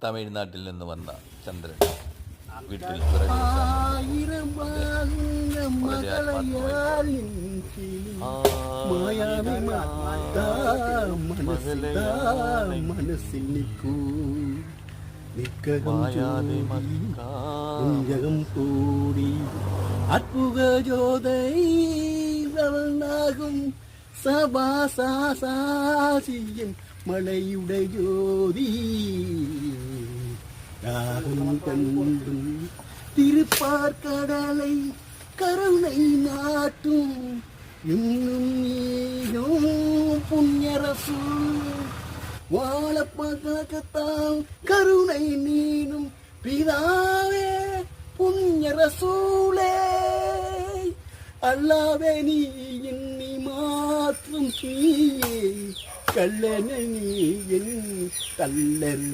தமிழ்நாட்டில் இருந்து வந்தான் சந்திரன் வீட்டில் பிறகு மனசில் நிற்கும் கூடி அற்புத ஜோதை சபாசாசியின் மலையுடை ஜோதி தாகம் கண்டும் திருப்பார்கடலை கருணை நாட்டும் இன்னும் நீயும் புண்ணியரசு வாழப்பகத்தான் கருணை நீனும் பிதாவே புண்ணியரசூலே அல்லாவே நீ எண்ணி மாற்றும் சீயே கல்லனை நீ என் கல்லறு